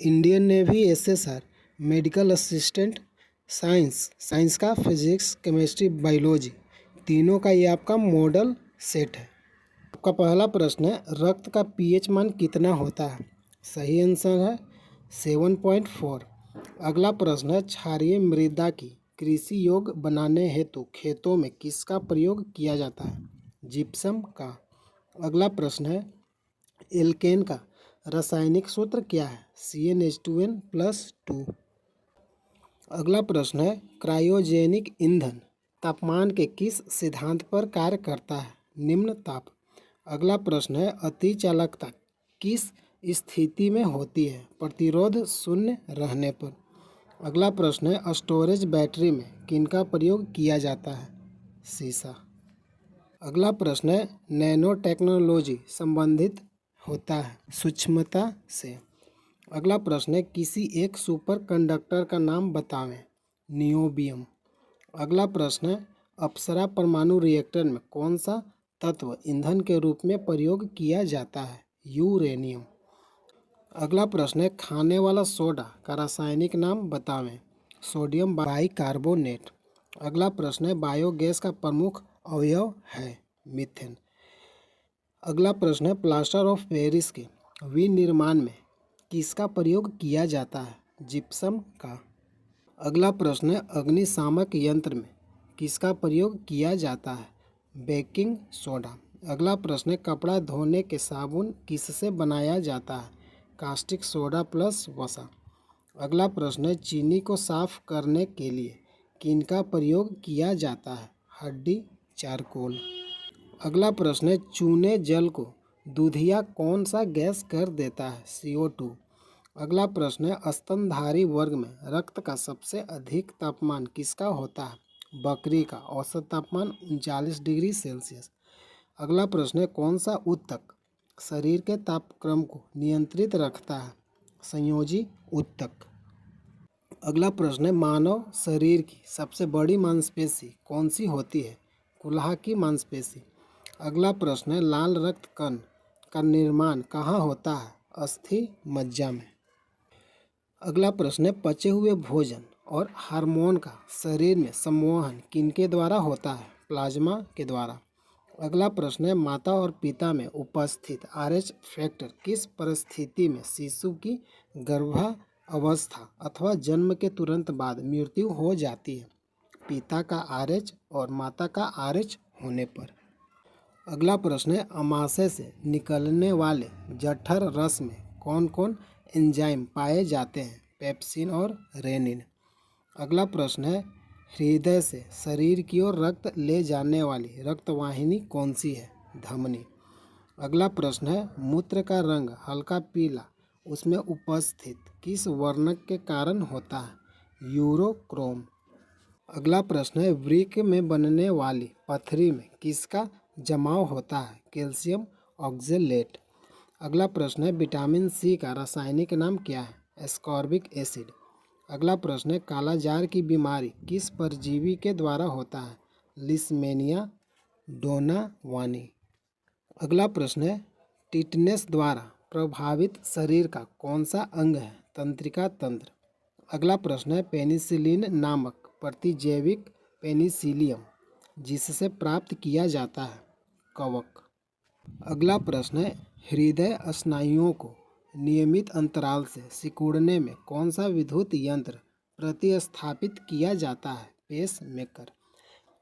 Indian navy SSR, medical assistant, science का physics, chemistry, biology, तीनों का ये आपका मॉडल सेट है। आपका पहला प्रश्न है, रक्त का पीएच मान कितना होता है? सही आंसर है 7.4। अगला प्रश्न है, क्षारीय मृदा की कृषि योग्य बनाने हेतु खेतों में किसका प्रयोग किया जाता है? जिप्सम का। अगला प्रश्न है, एल्केन का रासायनिक सूत्र क्या है? CnH2n+2। अगला प्रश्न है, क्रायोजेनिक ईंधन तापमान के किस सिद्धांत पर कार्य करता है? निम्न ताप। अगला प्रश्न है, अति चालकता किस स्थिति में होती है? प्रतिरोध शून्य रहने पर। अगला प्रश्न है, स्टोरेज बैटरी में किनका प्रयोग किया जाता है? सीसा। अगला प्रश्न है, नैनो टेक्नोलॉजी संबंधित होता है सूक्ष्मता से। अगला प्रश्न है, किसी एक सुपर कंडक्टर का नाम बतावें? नियोबियम। अगला प्रश्न है, अप्सरा परमाणु रिएक्टर में कौन सा तत्व ईंधन के रूप में प्रयोग किया जाता है? यूरेनियम। अगला प्रश्न है, खाने वाला सोडा का रासायनिक नाम बतावें? Sodium bicarbonate. अगला प्रश्न है, बायोगैस का प्रमुख अवयव है? मीथेन। अगला प्रश्न है, प्लास्टर ऑफ पेरिस के विनिर्माण में किसका प्रयोग किया जाता है? जिप्सम का। अगला प्रश्न है, अग्निशामक यंत्र में किसका प्रयोग किया जाता है? Baking soda. अगला प्रश्न है, कपड़ा धोने के साबुन किससे बनाया जाता है? कास्टिक सोडा प्लस वसा। अगला प्रश्न है, चीनी को साफ करने के लिए किनका प्रयोग किया जाता है? हड्डी चारकोल। अगला प्रश्न है, चूने जल को दूधिया कौन सा गैस कर देता है? CO2। अगला प्रश्न है, स्तनधारी वर्ग में रक्त का सबसे अधिक तापमान किसका होता है? बकरी का। औसत तापमान 39 डिग्री सेल्सियस। अगला प्रश्न है, कौन सा ऊतक शरीर के तापक्रम को नियंत्रित रखता है? संयोजी ऊतक। अगला प्रश्न है, मानव शरीर की सबसे बड़ी मांसपेशी कौन सी होती है? कुल्हा की मांसपेशी। अगला प्रश्न है, लाल रक्त कण का निर्माण कहाँ होता है? अस्थि मज्जा में। अगला प्रश्न है, पचे हुए भोजन और हार्मोन का शरीर में संवहन किनके द्वारा होता है? प्लाज्मा के द्वारा। अगला प्रश्न है, माता और पिता में उपस्थित RH फैक्टर किस परिस्थिति में शिशु की गर्भावस्था अथवा जन्म के तुरंत बाद मृत्यु हो जाती है? पिता का RH और माता का RH होने पर। अगला प्रश्न है, अमाशय से निकलने वाले जठर रस में कौन कौन एंजाइम पाए जाते हैं? पेप्सिन और रेनिन। अगला प्रश्न है, हृदय से शरीर की ओर रक्त ले जाने वाली रक्तवाहिनी कौन सी है? धमनी। अगला प्रश्न है, मूत्र का रंग हल्का पीला उसमें उपस्थित किस वर्णक के कारण होता है? यूरोक्रोम। अगला प्रश्न है, वृक्क में बनने वाली पथरी में किसका जमाव होता है? Calcium oxalate. अगला प्रश्न है, विटामिन C का रासायनिक नाम क्या है? Ascorbic acid. अगला प्रश्न है, कालाजार की बीमारी किस परजीवी के द्वारा होता है? लिस्मेनिया डोनावानी। अगला प्रश्न है, टिटनेस द्वारा प्रभावित शरीर का कौन सा अंग है? तंत्रिका तंत्र। अगला प्रश्न है, पेनिसिलिन नामक प्रतिजैविक पेनिसिलियम जिससे प्राप्त किया जाता है? कवक। अगला प्रश्न है, हृदय स्नायुओं को नियमित अंतराल से सिकुड़ने में कौन सा विद्युत यंत्र प्रतिस्थापित किया जाता है? Pacemaker.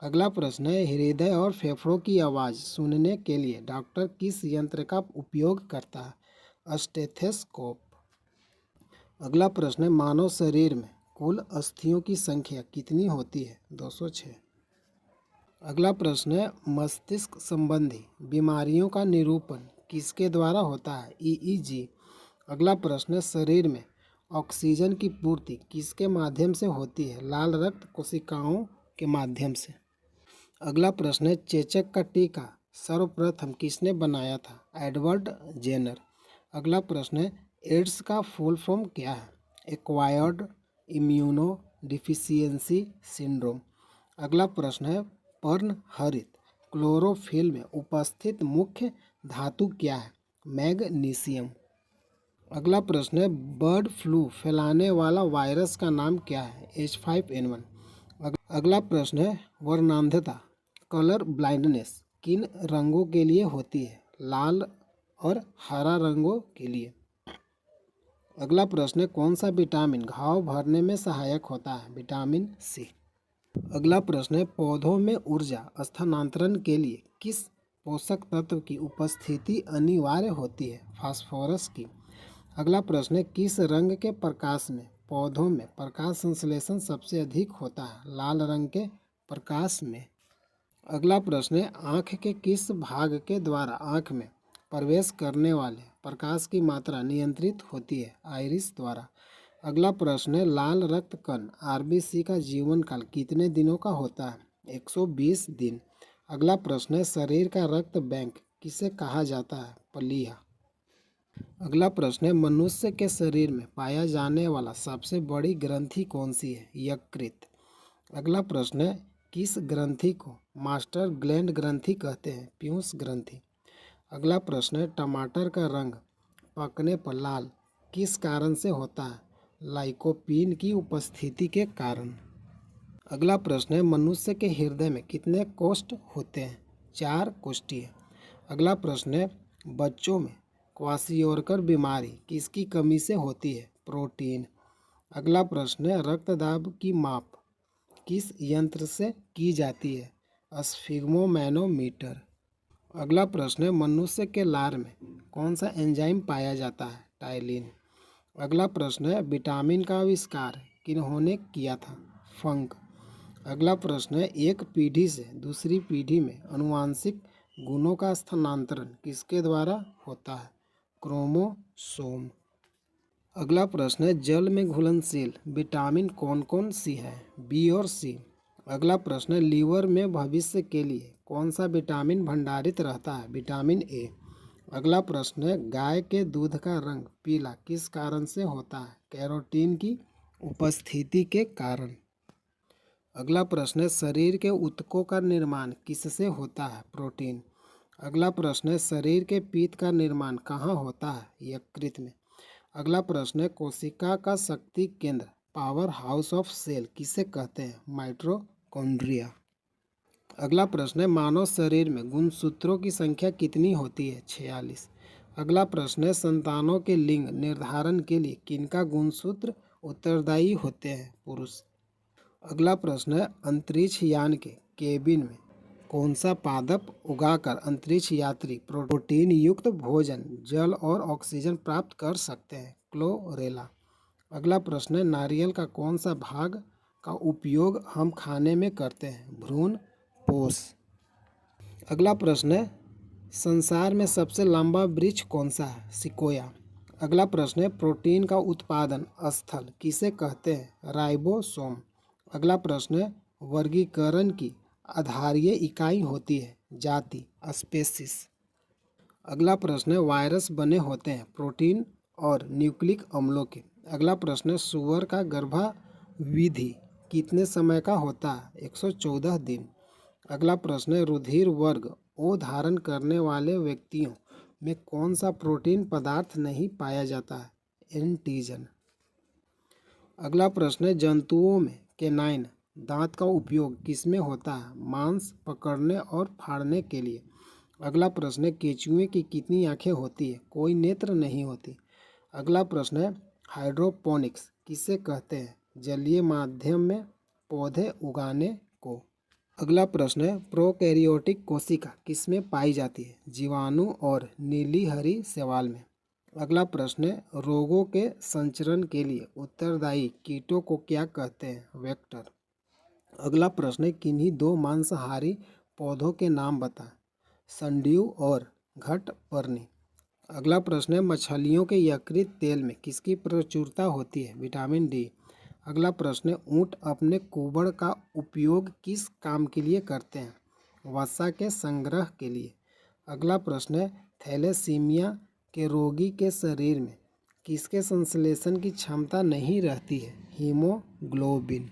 अगला प्रश्न है, हृदय और फेफड़ों की आवाज़ सुनने के लिए डॉक्टर किस यंत्र का उपयोग करता है? स्टेथोस्कोप। अगला प्रश्न है, मानव शरीर में कुल अस्थियों की संख्या कितनी होती है? 206। अगला प्रश्न है, मस्तिष्क संबंधी बीमारियों का निरूपण किसके द्वारा होता है? EEG। अगला प्रश्न है, शरीर में ऑक्सीजन की पूर्ति किसके माध्यम से होती है? लाल रक्त कोशिकाओं के माध्यम से। अगला प्रश्न है, चेचक का टीका सर्वप्रथम किसने बनाया था? Edward Jenner. अगला प्रश्न है, एड्स का फुल फॉर्म क्या है? Acquired immunodeficiency syndrome. अगला प्रश्न है, पर्णहरित क्लोरोफिल में उपस्थित मुख्य धातु क्या है? मैग्नीशियम। अगला प्रश्न है बर्ड फ्लू फैलाने वाला वायरस का नाम क्या है? H5N1। अगला प्रश्न है वर्णांधता कलर ब्लाइंडनेस किन रंगों के लिए होती है? लाल और हरा रंगों के लिए। अगला प्रश्न है कौन सा विटामिन घाव भरने में सहायक होता है? Vitamin C. अगला प्रश्न है पौधों में ऊर्जा स्थानांतरण के लिए किस पोषक तत्व की उपस्थिति अनिवार्य होती है? फास्फोरस की। अगला प्रश्न है किस रंग के प्रकाश में पौधों में प्रकाश संश्लेषण सबसे अधिक होता है? लाल रंग के प्रकाश में। अगला प्रश्न है आँख के किस भाग के द्वारा आँख में प्रवेश करने वाले प्रकाश की मात्रा नियंत्रित होती है? आइरिस द्वारा। अगला प्रश्न है लाल रक्त कण आरबीसी का जीवन काल कितने दिनों का होता है? 120 दिन। अगला प्रश्न है शरीर का रक्त बैंक किसे कहा जाता है? प्लीहा। अगला प्रश्न है मनुष्य के शरीर में पाया जाने वाला सबसे बड़ी ग्रंथि कौन सी है? यकृत। अगला प्रश्न है किस ग्रंथि को मास्टर ग्लैंड ग्रंथि कहते हैं? पीयूष ग्रंथि। अगला प्रश्न है टमाटर का रंग पकने पर लाल किस कारण से होता है? लाइकोपीन की उपस्थिति के कारण। अगला प्रश्न है मनुष्य के हृदय में कितने कोष्ठ होते हैं? 4 कोष्ठीय। अगला प्रश्न है बच्चों में क्वाशियोरकर बीमारी किसकी कमी से होती है? प्रोटीन। अगला प्रश्न है रक्तदाब की माप किस यंत्र से की जाती है? स्फिग्मोमैनोमीटर। अगला प्रश्न है मनुष्य के लार में कौन सा एंजाइम पाया जाता है? टाइलिन। अगला प्रश्न है विटामिन का आविष्कार किन्होंने किया था? फंक। अगला प्रश्न है एक पीढ़ी से दूसरी पीढ़ी में अनुवांशिक गुणों का स्थानांतरण किसके द्वारा होता है? क्रोमोसोम। अगला प्रश्न है जल में घुलनशील विटामिन कौन कौन सी है? बी और सी। अगला प्रश्न है लीवर में भविष्य के लिए कौन सा विटामिन भंडारित रहता है? Vitamin A. अगला प्रश्न है गाय के दूध का रंग पीला किस कारण से होता है? कैरोटीन की उपस्थिति के कारण। अगला प्रश्न है शरीर के ऊतकों का निर्माण किससे होता है? प्रोटीन। अगला प्रश्न है शरीर के पीत का निर्माण कहाँ होता है? यकृत में। अगला प्रश्न है कोशिका का शक्ति केंद्र पावर हाउस ऑफ सेल किसे कहते हैं? माइटोकॉन्ड्रिया। अगला प्रश्न है मानव शरीर में गुणसूत्रों की संख्या कितनी होती है? 46। अगला प्रश्न है संतानों के लिंग निर्धारण के लिए किनका गुणसूत्र उत्तरदायी होते हैं? पुरुष। अगला प्रश्न है अंतरिक्ष यान के केबिन में कौन सा पादप उगाकर अंतरिक्ष यात्री प्रोटीन युक्त भोजन जल और ऑक्सीजन प्राप्त कर सकते हैं? क्लोरेला। अगला प्रश्न है नारियल का कौन सा भाग का उपयोग हम खाने में करते हैं? भ्रूण पोष। अगला प्रश्न है संसार में सबसे लंबा वृक्ष कौन सा है? सिकोया। अगला प्रश्न है प्रोटीन का उत्पादन स्थल किसे कहते हैं? राइबोसोम। अगला प्रश्न है वर्गीकरण की आधारीय इकाई होती है? जाति स्पेसिस। अगला प्रश्न है वायरस बने होते हैं प्रोटीन और न्यूक्लिक अम्लों के। अगला प्रश्न है सुअर का गर्भाविधि कितने समय का होता है? 114 दिन। अगला प्रश्न है रुधिर वर्ग ओ धारण करने वाले व्यक्तियों में कौन सा प्रोटीन पदार्थ नहीं पाया जाता है? एंटीजन। अगला प्रश्न है जंतुओं में केनाइन दांत का उपयोग किसमें होता है? मांस पकड़ने और फाड़ने के लिए। अगला प्रश्न है केंचुए की कितनी आंखें होती है? कोई नेत्र नहीं होती। अगला प्रश्न है हाइड्रोपोनिक्स किसे कहते हैं? जलीय माध्यम में पौधे उगाने को। अगला प्रश्न है प्रोकैरियोटिक कोशिका किसमें पाई जाती है? जीवाणु और नीली हरी शैवाल में। अगला प्रश्न है रोगों के संचरण के लिए उत्तरदायी कीटों को क्या कहते हैं? वेक्टर। अगला प्रश्न है किन्हीं 2 मांसाहारी पौधों के नाम बताएं? संड्यू और घटपर्णी। अगला प्रश्न है मछलियों के यकृत तेल में किसकी प्रचुरता होती है? Vitamin D. अगला प्रश्न है ऊँट अपने कुबड़ का उपयोग किस काम के लिए करते हैं? वसा के संग्रह के लिए। अगला प्रश्न है थैलेसीमिया के रोगी के शरीर में किसके संश्लेषण की क्षमता नहीं रहती है? हीमोग्लोबिन।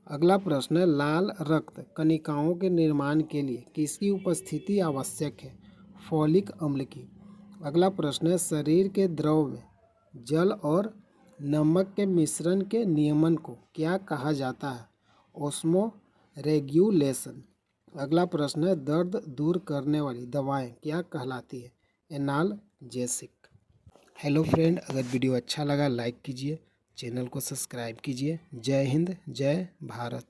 अगला प्रश्न है लाल रक्त कणिकाओं के निर्माण के लिए किसकी उपस्थिति आवश्यक है? फॉलिक अम्ल की। अगला प्रश्न है शरीर के द्रव में जल और नमक के मिश्रण के नियमन को क्या कहा जाता है? Osmo regulation. अगला प्रश्न है, दर्द दूर करने वाली दवाएं क्या कहलाती है? एनाल्जेसिक। हेलो फ्रेंड, अगर वीडियो अच्छा लगा लाइक कीजिए, चैनल को सब्सक्राइब कीजिए। जय हिंद, जय भारत।